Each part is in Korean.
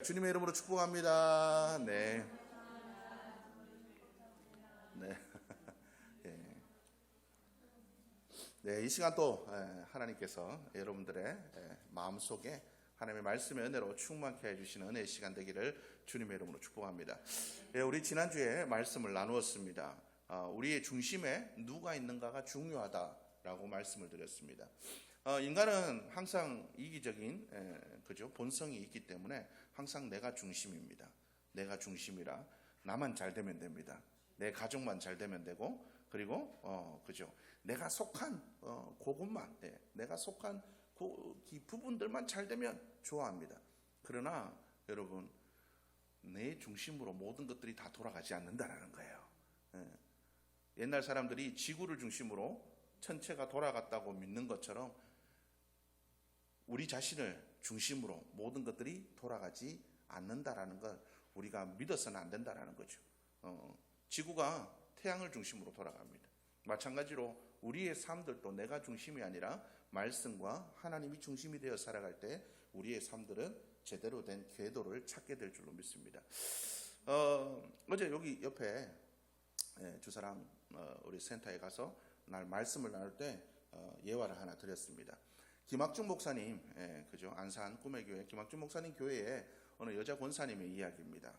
주님의 이름으로 축복합니다. 네. 네. 예. 네, 이 시간 또 하나님께서 여러분들의 마음속에 하나님의 말씀의 은혜로 충만케 해주시는 은혜의 시간 되기를 주님의 이름으로 축복합니다. 우리 지난주에 말씀을 나누었습니다. 우리의 중심에 누가 있는가가 중요하다라고 말씀을 드렸습니다. 인간은 항상 이기적인 그죠? 본성이 있기 때문에 항상 내가 중심입니다. 내가 중심이라 나만 잘 되면 됩니다. 내 가족만 잘 되면 되고, 그리고 그죠? 내가 속한 그것만, 내가 속한 그 부분들만 잘 되면 좋아합니다. 그러나 여러분, 내 중심으로 모든 것들이 다 돌아가지 않는다라는 거예요. 옛날 사람들이 지구를 중심으로 천체가 돌아갔다고 믿는 것처럼 우리 자신을 중심으로 모든 것들이 돌아가지 않는다라는 걸 우리가 믿어서는 안 된다라는 거죠. 지구가 태양을 중심으로 돌아갑니다. 마찬가지로 우리의 삶들도 내가 중심이 아니라 말씀과 하나님이 중심이 되어 살아갈 때 우리의 삶들은 제대로 된 궤도를 찾게 될 줄로 믿습니다. 어제 여기 옆에 주사랑 우리 센터에 가서 날 말씀을 나눌 때 예화를 하나 드렸습니다. 김학중 목사님, 그죠? 안산 꿈의 교회 김학중 목사님 교회에 어느 여자 권사님의 이야기입니다.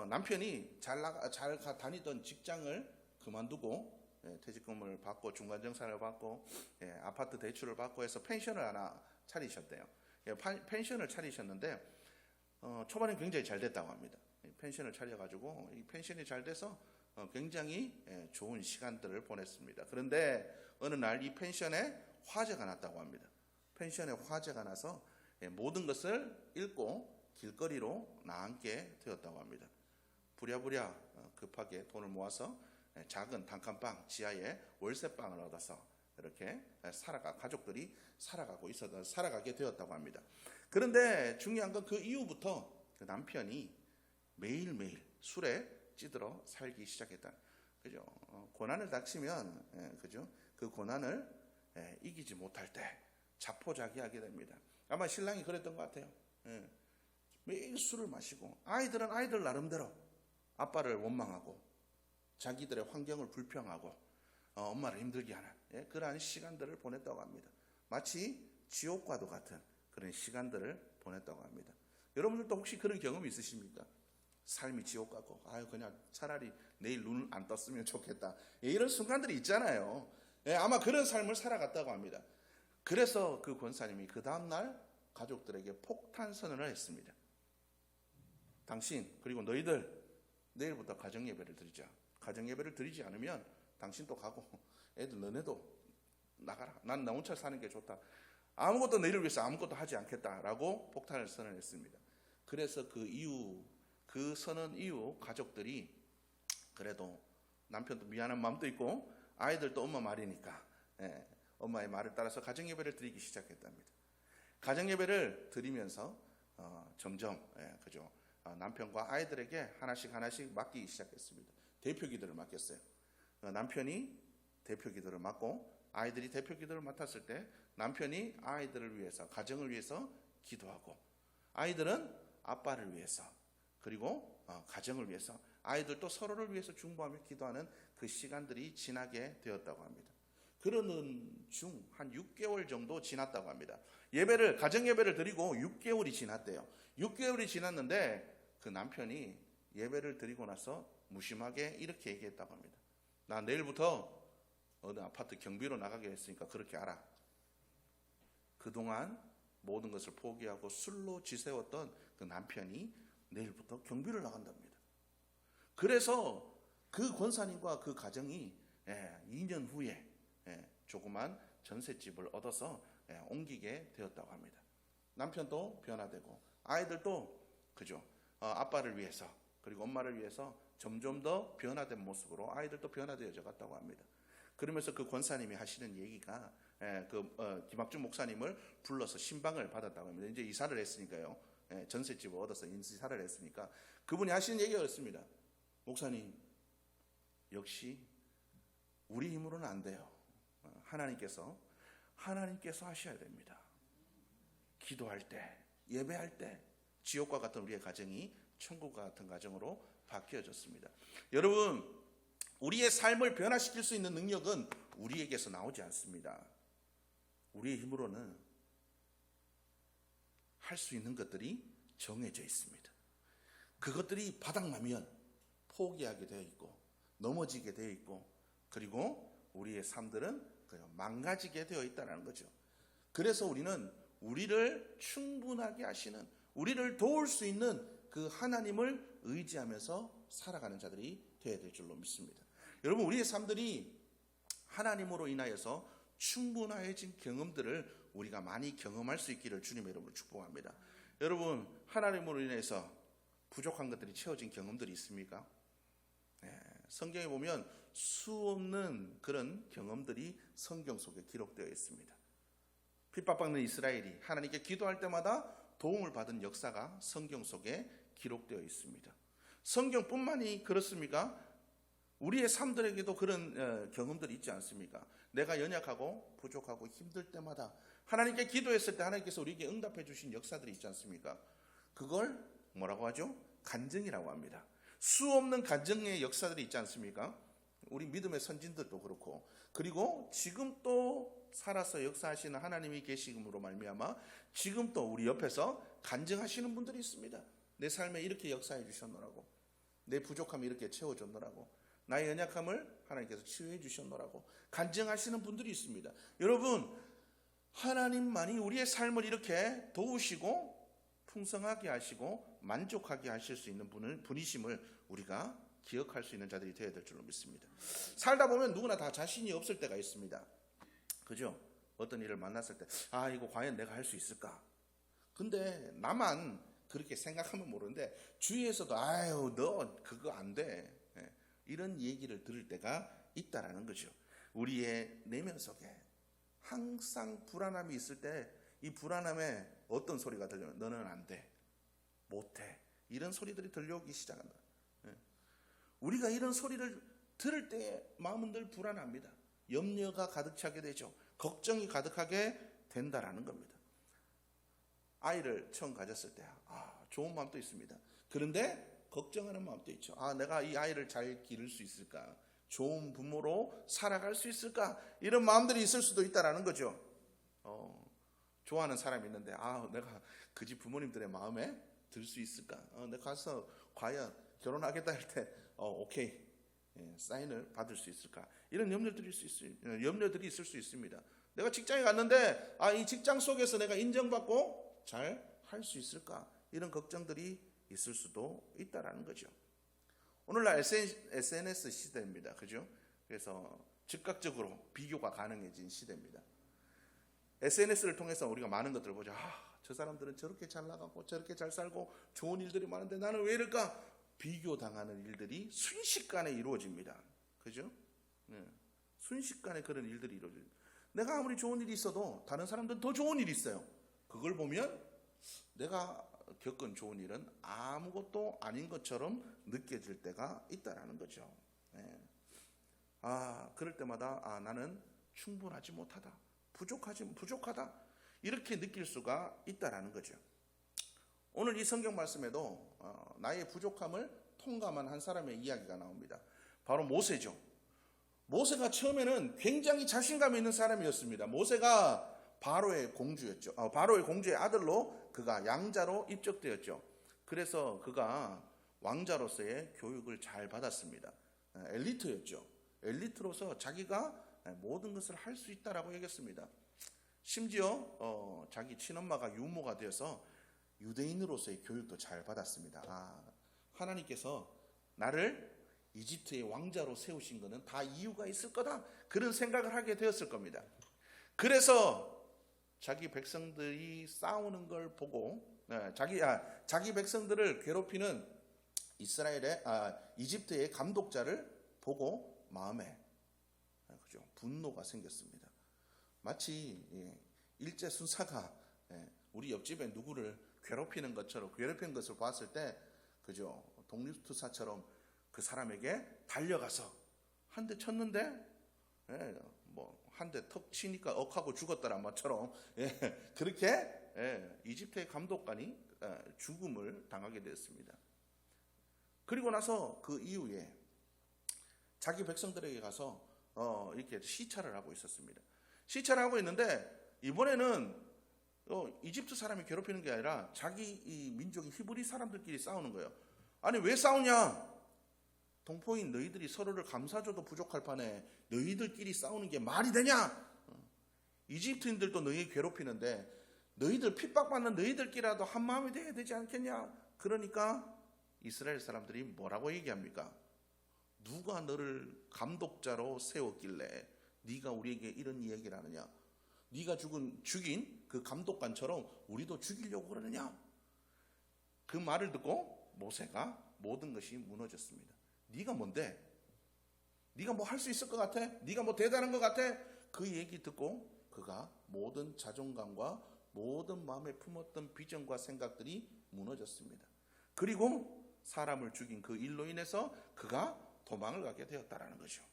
남편이 잘 다니던 직장을 그만두고 퇴직금을 받고 중간정산을 받고 아파트 대출을 받고 해서 펜션을 하나 차리셨대요. 펜션을 차리셨는데 초반에 굉장히 잘 됐다고 합니다. 펜션을 차려가지고 이 펜션이 잘 돼서 굉장히 좋은 시간들을 보냈습니다. 그런데 어느 날 이 펜션에 화재가 났다고 합니다. 펜션에 화재가 나서 모든 것을 잃고 길거리로 나앉게 되었다고 합니다. 부랴부랴 급하게 돈을 모아서 작은 단칸방 지하에 월세방을 얻어서 이렇게 가족들이 살아가게 되었다고 합니다. 그런데 중요한 건 그 이후부터 그 남편이 매일매일 술에 찌들어 살기 시작했다. 그죠? 고난을 닥치면 그죠? 그 고난을 이기지 못할 때 자포자기하게 됩니다. 아마 신랑이 그랬던 것 같아요. 매일 술을 마시고 아이들은 아이들 나름대로 아빠를 원망하고 자기들의 환경을 불평하고 엄마를 힘들게 하는 그러한 시간들을 보냈다고 합니다. 마치 지옥과도 같은 그런 시간들을 보냈다고 합니다. 여러분들도 혹시 그런 경험이 있으십니까? 삶이 지옥 같고 그냥 차라리 내일 눈 안 떴으면 좋겠다. 이런 순간들이 있잖아요. 아마 그런 삶을 살아갔다고 합니다. 그래서 그 권사님이 그 다음날 가족들에게 폭탄 선언을 했습니다. 당신 그리고 너희들 내일부터 가정예배를 드리자. 가정예배를 드리지 않으면 당신도 가고 애들 너네도 나가라. 난 나 혼자 사는 게 좋다. 아무것도 너희를 위해서 아무것도 하지 않겠다라고 폭탄을 선언했습니다. 그래서 그 선언 이후 가족들이 그래도 남편도 미안한 마음도 있고 아이들도 엄마 말이니까 엄마의 말을 따라서 가정예배를 드리기 시작했답니다. 가정예배를 드리면서 점점 그죠? 남편과 아이들에게 하나씩 맡기기 시작했습니다. 대표기도를 맡겼어요. 남편이 대표기도를 맡고 아이들이 대표기도를 맡았을 때 남편이 아이들을 위해서 가정을 위해서 기도하고 아이들은 아빠를 위해서 그리고 가정을 위해서 아이들도 서로를 위해서 중보하며 기도하는 그 시간들이 지나게 되었다고 합니다. 그러는 중 한 6개월 정도 지났다고 합니다. 가정예배를 드리고 6개월이 지났대요. 6개월이 지났는데 그 남편이 예배를 드리고 나서 무심하게 이렇게 얘기했다고 합니다. 나 내일부터 어느 아파트 경비로 나가게 했으니까 그렇게 알아. 그동안 모든 것을 포기하고 술로 지새웠던 그 남편이 내일부터 경비를 나간답니다. 그래서 그 권사님과 그 가정이 2년 후에 조그만 전셋집을 얻어서 옮기게 되었다고 합니다. 남편도 변화되고 아이들도 그죠? 아빠를 위해서 그리고 엄마를 위해서 점점 더 변화된 모습으로 아이들도 변화되어져 갔다고 합니다. 그러면서 그 권사님이 하시는 얘기가 김학중 목사님을 불러서 신방을 받았다고 합니다. 이제 이사를 했으니까요. 전셋집을 얻어서 이사를 했으니까 그분이 하시는 얘기가 그렇습니다. 목사님, 역시 우리 힘으로는 안 돼요. 하나님께서 하셔야 됩니다. 기도할 때, 예배할 때 지옥과 같은 우리의 가정이 천국과 같은 가정으로 바뀌어졌습니다. 여러분, 우리의 삶을 변화시킬 수 있는 능력은 우리에게서 나오지 않습니다. 우리의 힘으로는 할 수 있는 것들이 정해져 있습니다. 그것들이 바닥나면 포기하게 되어 있고 넘어지게 되어 있고, 그리고 우리의 삶들은 망가지게 되어 있다는 거죠. 그래서 우리는 우리를 충분하게 하시는, 우리를 도울 수 있는 그 하나님을 의지하면서 살아가는 자들이 되어야 될 줄로 믿습니다. 여러분, 우리의 삶들이 하나님으로 인하여서 충분해진 경험들을 우리가 많이 경험할 수 있기를 주님의 이름으로 축복합니다. 여러분, 하나님으로 인해서 부족한 것들이 채워진 경험들이 있습니까? 성경에 보면 수없는 그런 경험들이 성경 속에 기록되어 있습니다. 핍박받는 이스라엘이 하나님께 기도할 때마다 도움을 받은 역사가 성경 속에 기록되어 있습니다. 성경뿐만이 그렇습니까? 우리의 삶들에게도 그런 경험들이 있지 않습니까? 내가 연약하고 부족하고 힘들 때마다 하나님께 기도했을 때 하나님께서 우리에게 응답해 주신 역사들이 있지 않습니까? 그걸 뭐라고 하죠? 간증이라고 합니다. 수없는 간증의 역사들이 있지 않습니까? 우리 믿음의 선진들도 그렇고, 그리고 지금 또 살아서 역사하시는 하나님이 계심으로 말미암아 지금 또 우리 옆에서 간증하시는 분들이 있습니다. 내 삶에 이렇게 역사해 주셨노라고, 내 부족함을 이렇게 채워줬노라고, 나의 연약함을 하나님께서 치유해 주셨노라고 간증하시는 분들이 있습니다. 여러분, 하나님만이 우리의 삶을 이렇게 도우시고 풍성하게 하시고 만족하게 하실 수 있는 분이심을 우리가 기억할 수 있는 자들이 되어야 될 줄로 믿습니다. 살다 보면 누구나 다 자신이 없을 때가 있습니다. 그죠? 어떤 일을 만났을 때, 이거 과연 내가 할 수 있을까? 근데 나만 그렇게 생각하면 모르는데 주위에서도 너 그거 안 돼, 이런 얘기를 들을 때가 있다라는 거죠. 우리의 내면 속에 항상 불안함이 있을 때 이 불안함에 어떤 소리가 들려요? 너는 안 돼, 못해, 이런 소리들이 들려오기 시작한다. 우리가 이런 소리를 들을 때 마음은 늘 불안합니다. 염려가 가득 차게 되죠. 걱정이 가득하게 된다라는 겁니다. 아이를 처음 가졌을 때 좋은 마음도 있습니다. 그런데 걱정하는 마음도 있죠. 내가 이 아이를 잘 기를 수 있을까? 좋은 부모로 살아갈 수 있을까? 이런 마음들이 있을 수도 있다라는 거죠. 좋아하는 사람이 있는데 내가 그 집 부모님들의 마음에 들 수 있을까? 내가 가서 과연 결혼하겠다 할 때 오케이, 사인을 받을 수 있을까? 이런 염려들이 있을 수 있습니다. 내가 직장에 갔는데 이 직장 속에서 내가 인정받고 잘 할 수 있을까? 이런 걱정들이 있을 수도 있다라는 거죠. 오늘날 SNS 시대입니다. 그죠? 그래서 즉각적으로 비교가 가능해진 시대입니다. SNS를 통해서 우리가 많은 것들을 보죠. 저 사람들은 저렇게 잘 나가고 저렇게 잘 살고 좋은 일들이 많은데 나는 왜 이럴까? 비교당하는 일들이 순식간에 이루어집니다. 그죠? 순식간에 그런 일들이 이루어집니다. 내가 아무리 좋은 일이 있어도 다른 사람들은 더 좋은 일이 있어요. 그걸 보면 내가 겪은 좋은 일은 아무것도 아닌 것처럼 느껴질 때가 있다라는 거죠. 그럴 때마다 나는 충분하지 못하다, 부족하다, 이렇게 느낄 수가 있다라는 거죠. 오늘 이 성경 말씀에도 나의 부족함을 통감한 한 사람의 이야기가 나옵니다. 바로 모세죠. 모세가 처음에는 굉장히 자신감 있는 사람이었습니다. 모세가 바로의 공주였죠. 바로의 공주의 아들로 그가 양자로 입적되었죠. 그래서 그가 왕자로서의 교육을 잘 받았습니다. 엘리트였죠. 엘리트로서 자기가 모든 것을 할 수 있다라고 얘기했습니다. 심지어 자기 친엄마가 유모가 되어서 유대인으로서의 교육도 잘 받았습니다. 하나님께서 나를 이집트의 왕자로 세우신 것은 다 이유가 있을 거다, 그런 생각을 하게 되었을 겁니다. 그래서 자기 백성들이 싸우는 걸 보고 자기 백성들을 괴롭히는 이집트의 감독자를 보고 마음에 분노가 생겼습니다. 마치 일제 순사가 우리 옆집에 누구를 괴롭히는 것을 봤을 때, 그죠? 독립투사처럼 그 사람에게 달려가서 한 대 쳤는데, 한 대 턱 치니까 억하고 죽었다란 말처럼, 그렇게 이집트의 감독관이 죽음을 당하게 되었습니다. 그리고 나서 그 이후에 자기 백성들에게 가서 이렇게 시찰을 하고 있었습니다. 시찰을 하고 있는데 이번에는 이집트 사람이 괴롭히는 게 아니라 자기 이 민족이 히브리 사람들끼리 싸우는 거예요. 아니 왜 싸우냐? 동포인 너희들이 서로를 감싸줘도 부족할 판에 너희들끼리 싸우는 게 말이 되냐? 이집트인들도 너희 괴롭히는데 너희들 핍박받는 너희들끼리라도 한 마음이 돼야 되지 않겠냐? 그러니까 이스라엘 사람들이 뭐라고 얘기합니까? 누가 너를 감독자로 세웠길래 네가 우리에게 이런 이야기를 하느냐? 네가 죽인 그 감독관처럼 우리도 죽이려고 그러느냐? 그 말을 듣고 모세가 모든 것이 무너졌습니다. 네가 뭔데? 네가 뭐 할 수 있을 것 같아? 네가 뭐 대단한 것 같아? 그 얘기 듣고 그가 모든 자존감과 모든 마음에 품었던 비전과 생각들이 무너졌습니다. 그리고 사람을 죽인 그 일로 인해서 그가 도망을 가게 되었다라는 거죠.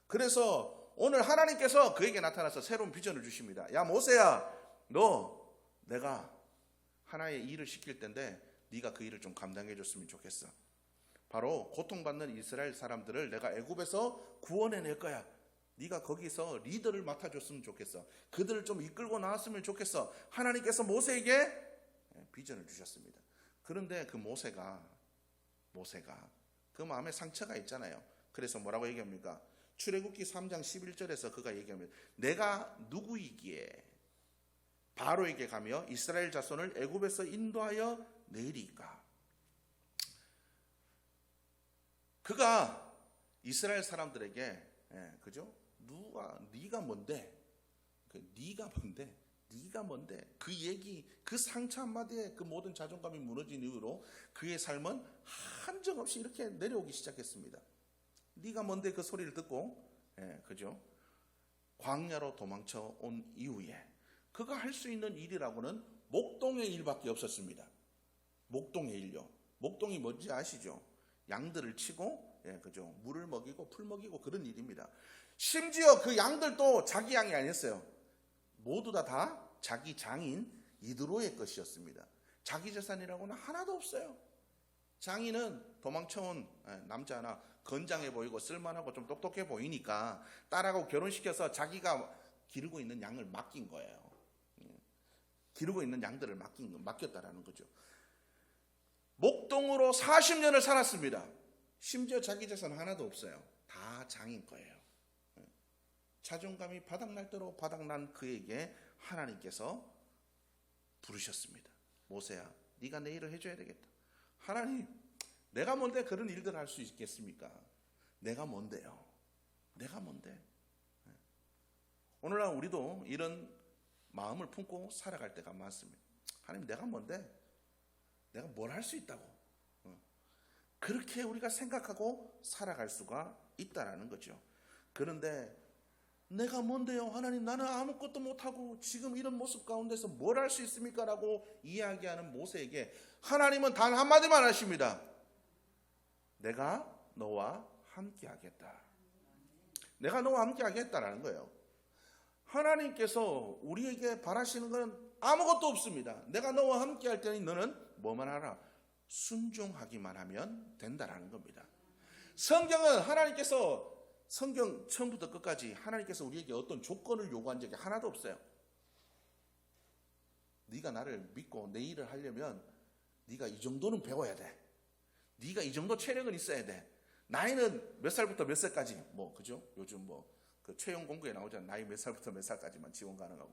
그래서 오늘 하나님께서 그에게 나타나서 새로운 비전을 주십니다. 야 모세야, 너 내가 하나의 일을 시킬 텐데 네가 그 일을 좀 감당해 줬으면 좋겠어. 바로 고통받는 이스라엘 사람들을 내가 애굽에서 구원해낼 거야. 네가 거기서 리더를 맡아줬으면 좋겠어. 그들을 좀 이끌고 나왔으면 좋겠어. 하나님께서 모세에게 비전을 주셨습니다. 그런데 그 모세가 그 마음에 상처가 있잖아요. 그래서 뭐라고 얘기합니까? 출애굽기 3장 11절에서 그가 얘기합니다. 내가 누구이기에 바로에게 가며 이스라엘 자손을 애굽에서 인도하여 내리까? 그가 이스라엘 사람들에게 그죠? 네가 뭔데? 네가 뭔데? 그 얘기, 그 상처 한마디에 그 모든 자존감이 무너진 이후로 그의 삶은 한정없이 이렇게 내려오기 시작했습니다. 네가 뭔데? 그 소리를 듣고 그죠? 광야로 도망쳐 온 이후에 그가 할 수 있는 일이라고는 목동의 일밖에 없었습니다. 목동의 일요. 목동이 뭔지 아시죠? 양들을 치고 그죠? 물을 먹이고 풀 먹이고 그런 일입니다. 심지어 그 양들도 자기 양이 아니었어요. 모두 다 자기 장인 이드로의 것이었습니다. 자기 재산이라고는 하나도 없어요. 장인은 도망쳐온 남자 하나 건장해 보이고 쓸만하고 좀 똑똑해 보이니까 딸하고 결혼시켜서 자기가 기르고 있는 양을 맡긴 거예요. 기르고 있는 양들을 맡겼다라는 거죠. 목동으로 40년을 살았습니다. 심지어 자기 재산 하나도 없어요. 다 장인 거예요. 자존감이 바닥날 대로 바닥난 그에게 하나님께서 부르셨습니다. 모세야, 네가 내 일을 해줘야 되겠다. 하나님, 내가 뭔데 그런 일들을 할 수 있겠습니까? 내가 뭔데요? 내가 뭔데? 오늘날 우리도 이런 마음을 품고 살아갈 때가 많습니다. 하나님, 내가 뭔데? 내가 뭘 할 수 있다고? 그렇게 우리가 생각하고 살아갈 수가 있다라는 거죠. 그런데 내가 뭔데요? 하나님, 나는 아무것도 못하고 지금 이런 모습 가운데서 뭘 할 수 있습니까? 라고 이야기하는 모세에게 하나님은 단 한마디만 하십니다. 내가 너와 함께 하겠다. 내가 너와 함께 하겠다라는 거예요. 하나님께서 우리에게 바라시는 것은 아무것도 없습니다. 내가 너와 함께 할 때는 너는 뭐만 하라? 순종하기만 하면 된다라는 겁니다. 성경은 하나님께서 성경 처음부터 끝까지 하나님께서 우리에게 어떤 조건을 요구한 적이 하나도 없어요. 네가 나를 믿고 내 일을 하려면 네가 이 정도는 배워야 돼. 네가 이 정도 체력은 있어야 돼. 나이는 몇 살부터 몇 살까지 그죠? 요즘 그 채용 공고에 나오잖아요. 나이 몇 살부터 몇 살까지만 지원 가능하고.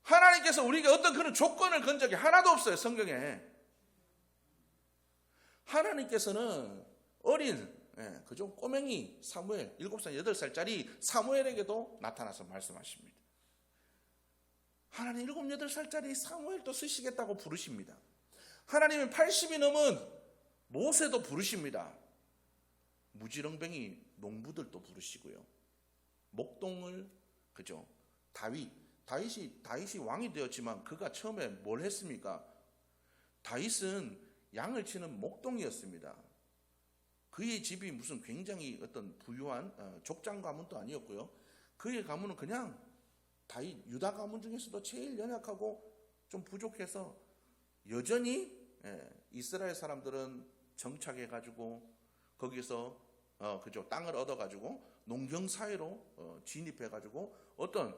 하나님께서 우리에게 어떤 그런 조건을 건 적이 하나도 없어요. 성경에. 하나님께서는 어린 그죠? 꼬맹이 사무엘 7살 8살짜리 사무엘에게도 나타나서 말씀하십니다. 하나님 7, 8살짜리 사무엘도 쓰시겠다고 부르십니다. 하나님은 80이 넘은 모세도 부르십니다. 무지렁뱅이 농부들도 부르시고요. 목동을 그죠? 다윗이 왕이 되었지만 그가 처음에 뭘 했습니까? 다윗은 양을 치는 목동이었습니다. 그의 집이 무슨 굉장히 어떤 부유한 족장 가문도 아니었고요. 그의 가문은 그냥 유다 가문 중에서도 제일 연약하고 좀 부족해서 여전히 이스라엘 사람들은 정착해가지고 거기서 땅을 얻어가지고 농경 사회로 진입해가지고 어떤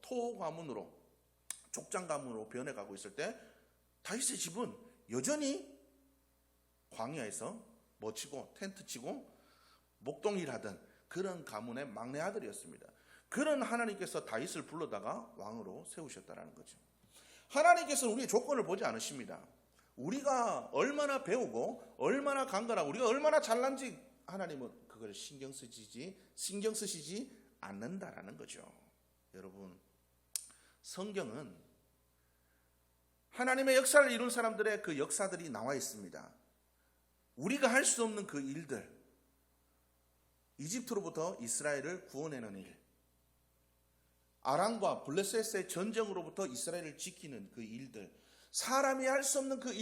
토 가문으로 족장 가문으로 변해가고 있을 때 다윗의 집은 여전히 광야에서 뭐 치고 텐트 치고 목동일 하던 그런 가문의 막내 아들이었습니다. 그런 하나님께서 다윗을 불러다가 왕으로 세우셨다는 거죠. 하나님께서는 우리의 조건을 보지 않으십니다. 우리가 얼마나 배우고 얼마나 강건하고 우리가 얼마나 잘난지 하나님은 그걸 신경 쓰시지 않는다라는 거죠. 여러분, 성경은 하나님의 역사를 이룬 사람들의 그 역사들이 나와 있습니다. 우리가 할 수 없는 그 일들, 이집트로부터 이스라엘을 구원해내는 일, 아람과 블레셋의 전쟁으로부터 이스라엘을 지키는 그 일들, 사람이 할 수 없는 그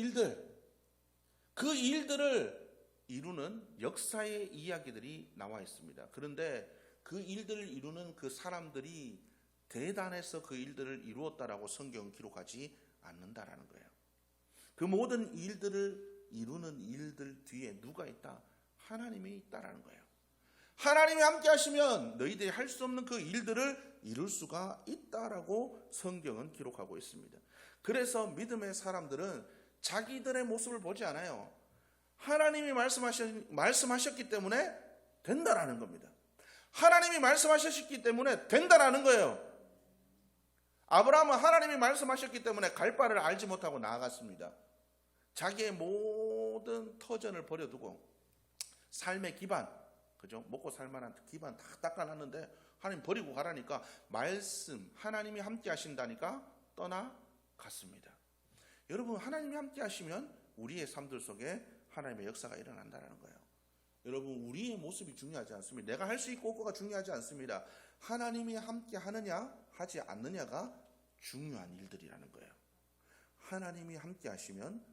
일들을 이루는 역사의 이야기들이 나와 있습니다. 그런데 그 일들을 이루는 그 사람들이 대단해서 그 일들을 이루었다라고 성경은 기록하지 않는다라는 거예요. 그 모든 일들을 이루는 일들 뒤에 누가 있다? 하나님이 있다라는 거예요. 하나님이 함께 하시면 너희들이 할 수 없는 그 일들을 이룰 수가 있다라고 성경은 기록하고 있습니다. 그래서 믿음의 사람들은 자기들의 모습을 보지 않아요. 하나님이 말씀하셨기 때문에 된다라는 겁니다. 하나님이 말씀하셨기 때문에 된다라는 거예요. 아브라함은 하나님이 말씀하셨기 때문에 갈 바를 알지 못하고 나아갔습니다. 자기의 모든 터전을 버려두고 삶의 기반, 그죠? 먹고 살만한 기반 다 닦아놨는데 하나님 버리고 가라니까 하나님이 함께 하신다니까 떠나갔습니다. 여러분, 하나님이 함께 하시면 우리의 삶들 속에 하나님의 역사가 일어난다는 거예요. 여러분, 우리의 모습이 중요하지 않습니다. 내가 할 수 있고 없고가 중요하지 않습니다. 하나님이 함께 하느냐 하지 않느냐가 중요한 일들이라는 거예요. 하나님이 함께 하시면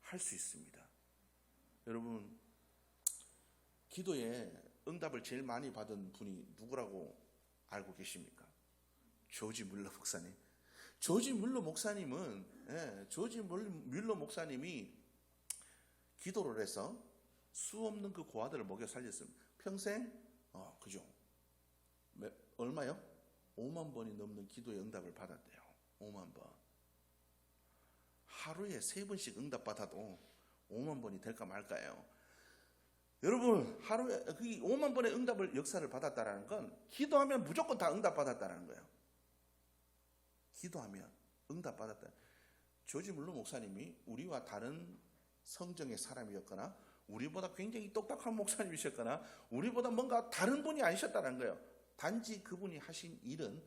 할 수 있습니다. 여러분, 기도에 응답을 제일 많이 받은 분이 누구라고 알고 계십니까? 조지 뮬러 목사님. 조지 뮬러 목사님이 기도를 해서 수 없는 그 고아들을 먹여 살렸습니다. 평생 그죠? 얼마요? 5만 번이 넘는 기도의 응답을 받았대요. 5만 번. 하루에 3번씩 응답 받아도 5만 번이 될까 말까요? 여러분, 하루에 5만 번의 응답을 역사를 받았다라는 건 기도하면 무조건 다 응답 받았다라는 거예요. 기도하면 응답 받았다. 조지 뮬러 목사님이 우리와 다른 성정의 사람이었거나 우리보다 굉장히 똑똑한 목사님이셨거나 우리보다 뭔가 다른 분이 아니셨다는 거예요. 단지 그분이 하신 일은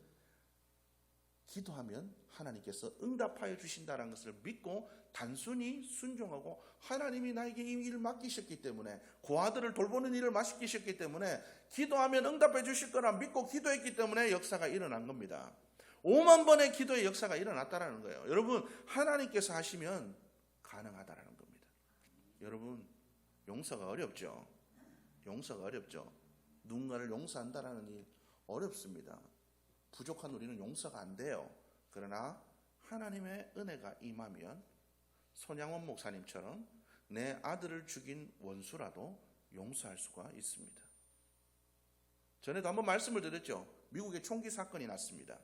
기도하면 하나님께서 응답하여 주신다는 것을 믿고 단순히 순종하고 하나님이 나에게 이 일을 맡기셨기 때문에 고아들을 돌보는 일을 맡기셨기 때문에 기도하면 응답해 주실 거라 믿고 기도했기 때문에 역사가 일어난 겁니다. 5만 번의 기도의 역사가 일어났다는 거예요. 여러분, 하나님께서 하시면 가능하다는 겁니다. 여러분, 용서가 어렵죠. 누군가를 용서한다는 일 어렵습니다. 부족한 우리는 용서가 안 돼요. 그러나 하나님의 은혜가 임하면 손양원 목사님처럼 내 아들을 죽인 원수라도 용서할 수가 있습니다. 전에도 한번 말씀을 드렸죠. 미국에 총기 사건이 났습니다.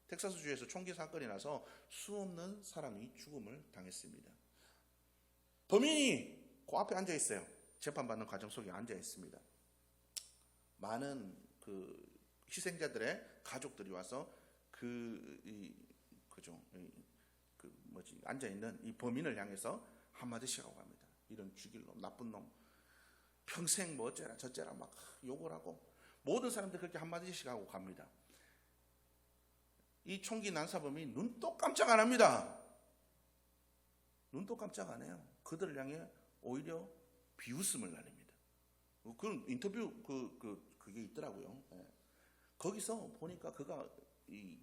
텍사스주에서 총기 사건이 나서 수없는 사람이 죽음을 당했습니다. 범인이 그 앞에 앉아 있어요. 재판받는 과정 속에 앉아 있습니다. 많은 그 희생자들의 가족들이 와서 앉아 있는 이 범인을 향해서 한마디씩 하고 갑니다. 이런 죽일 놈, 나쁜 놈, 평생 뭐 어째라 저째라 막 욕을 하고 모든 사람들이 그렇게 한마디씩 하고 갑니다. 이 총기 난사범이 눈도 깜짝 안 합니다. 눈도 깜짝 안 해요. 그들을 향해 오히려 비웃음을 날립니다. 그런 인터뷰 그게 있더라고요. 거기서 보니까 그가 이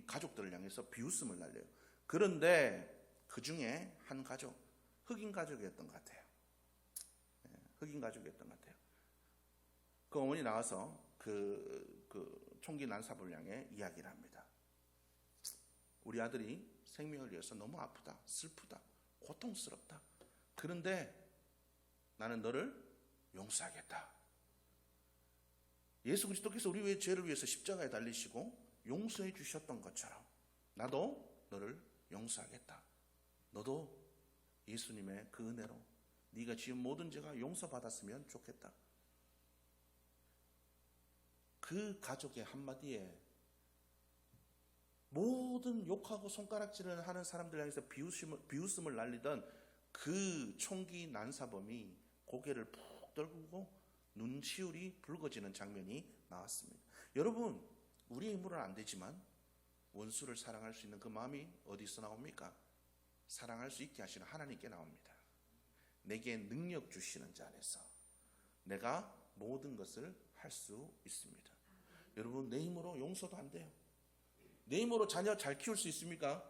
가족들을 향해서 비웃음을 날려요. 그런데 그 중에 한 가족, 흑인 가족이었던 것 같아요. 그 어머니 나와서 그 총기 난사범을 향해 이야기를 합니다. 우리 아들이 생명을 위해서 너무 아프다, 슬프다, 고통스럽다. 그런데 나는 너를 용서하겠다. 예수 그리스도께서 우리 죄를 위해서 십자가에 달리시고 용서해 주셨던 것처럼 나도 너를 용서하겠다. 너도 예수님의 그 은혜로 네가 지은 모든 죄가 용서받았으면 좋겠다. 그 가족의 한마디에 모든 욕하고 손가락질을 하는 사람들 향해서 비웃음을 날리던 그 총기 난사범이 고개를 푹 떨구고 눈시울이 붉어지는 장면이 나왔습니다. 여러분, 우리의 힘으로는 안 되지만 원수를 사랑할 수 있는 그 마음이 어디서 나옵니까? 사랑할 수 있게 하시는 하나님께 나옵니다. 내게 능력 주시는 자 안에서 내가 모든 것을 할 수 있습니다. 여러분, 내 힘으로 용서도 안 돼요. 내 힘으로 자녀 잘 키울 수 있습니까?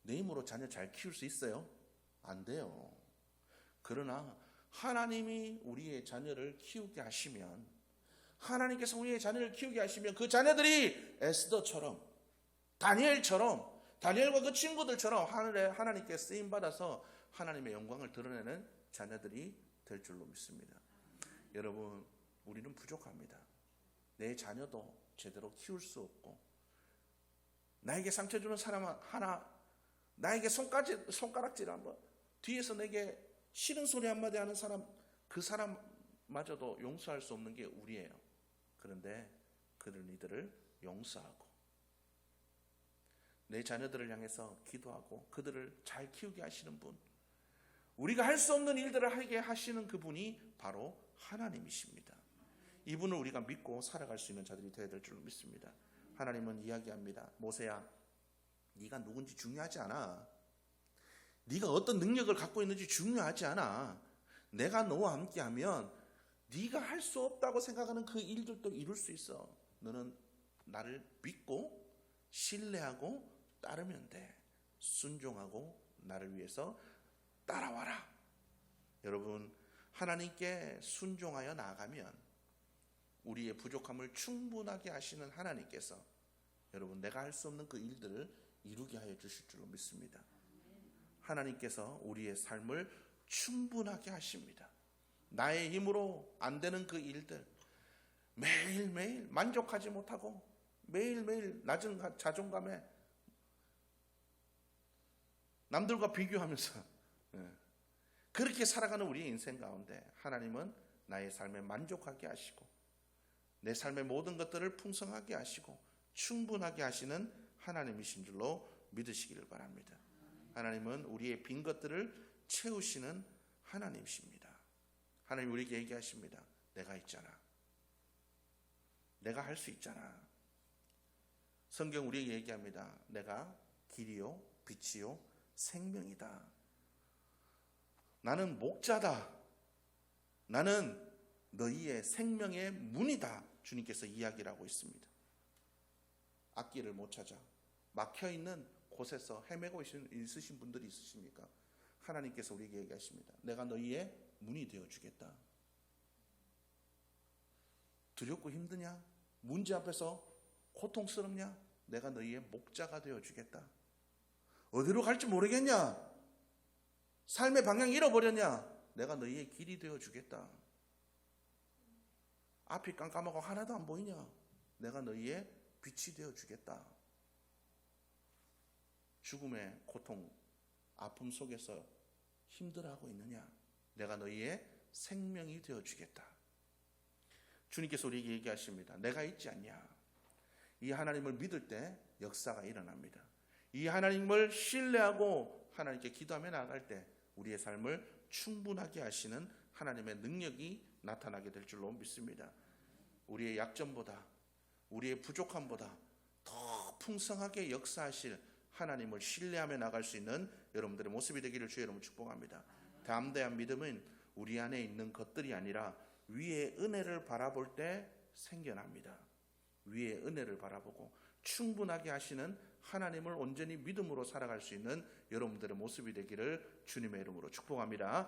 내 힘으로 자녀 잘 키울 수 있어요? 안 돼요. 그러나 하나님이 우리의 자녀를 키우게 하시면, 하나님께서 우리의 자녀를 키우게 하시면 그 자녀들이 에스더처럼, 다니엘과 그 친구들처럼 하늘에 하나님께 쓰임받아서 하나님의 영광을 드러내는 자녀들이 될 줄로 믿습니다. 여러분, 우리는 부족합니다. 내 자녀도 제대로 키울 수 없고, 나에게 상처 주는 사람 하나, 나에게 손가락질 한번, 뒤에서 내게 싫은 소리 한마디 하는 사람, 그 사람마저도 용서할 수 없는 게 우리예요. 그런데 이들을 용서하고 내 자녀들을 향해서 기도하고 그들을 잘 키우게 하시는 분, 우리가 할 수 없는 일들을 하게 하시는 그분이 바로 하나님이십니다. 이분을 우리가 믿고 살아갈 수 있는 자들이 되어야 될 줄 믿습니다. 하나님은 이야기합니다. 모세야, 네가 누군지 중요하지 않아. 네가 어떤 능력을 갖고 있는지 중요하지 않아. 내가 너와 함께하면 네가 할 수 없다고 생각하는 그 일들도 이룰 수 있어. 너는 나를 믿고 신뢰하고 따르면 돼. 순종하고 나를 위해서 따라와라. 여러분, 하나님께 순종하여 나아가면 우리의 부족함을 충분하게 하시는 하나님께서 여러분, 내가 할 수 없는 그 일들을 이루게 하여 주실 줄로 믿습니다. 하나님께서 우리의 삶을 충분하게 하십니다. 나의 힘으로 안 되는 그 일들, 매일매일 만족하지 못하고 매일매일 낮은 자존감에 남들과 비교하면서 그렇게 살아가는 우리의 인생 가운데 하나님은 나의 삶에 만족하게 하시고 내 삶의 모든 것들을 풍성하게 하시고 충분하게 하시는 하나님이신 줄로 믿으시기를 바랍니다. 하나님은 우리의 빈 것들을 채우시는 하나님이십니다. 하나님 우리에게 얘기하십니다. 내가 있잖아. 내가 할 수 있잖아. 성경 우리에게 얘기합니다. 내가 길이요 빛이요 생명이다. 나는 목자다. 나는 너희의 생명의 문이다. 주님께서 이야기를 하고 있습니다. 앞길을 못 찾아 막혀있는 곳에서 헤매고 있으신 분들이 있으십니까? 하나님께서 우리에게 얘기하십니다. 내가 너희의 문이 되어주겠다. 두렵고 힘드냐? 문제 앞에서 고통스럽냐? 내가 너희의 목자가 되어주겠다. 어디로 갈지 모르겠냐? 삶의 방향 잃어버렸냐? 내가 너희의 길이 되어주겠다. 앞이 깜깜하고 하나도 안 보이냐? 내가 너희의 빛이 되어주겠다. 죽음의 고통, 아픔 속에서 힘들어하고 있느냐? 내가 너희의 생명이 되어주겠다. 주님께서 우리에게 얘기하십니다. 내가 있지 않냐? 이 하나님을 믿을 때 역사가 일어납니다. 이 하나님을 신뢰하고 하나님께 기도하며 나아갈 때 우리의 삶을 충분하게 하시는 하나님의 능력이 나타나게 될 줄로 믿습니다. 우리의 약점보다, 우리의 부족함보다 더 풍성하게 역사하실 하나님을 신뢰하며 나갈 수 있는 여러분들의 모습이 되기를 주의 이름으로 축복합니다. 담대한 믿음은 우리 안에 있는 것들이 아니라 위의 은혜를 바라볼 때 생겨납니다. 위의 은혜를 바라보고 충분하게 하시는 하나님을 온전히 믿음으로 살아갈 수 있는 여러분들의 모습이 되기를 주님의 이름으로 축복합니다.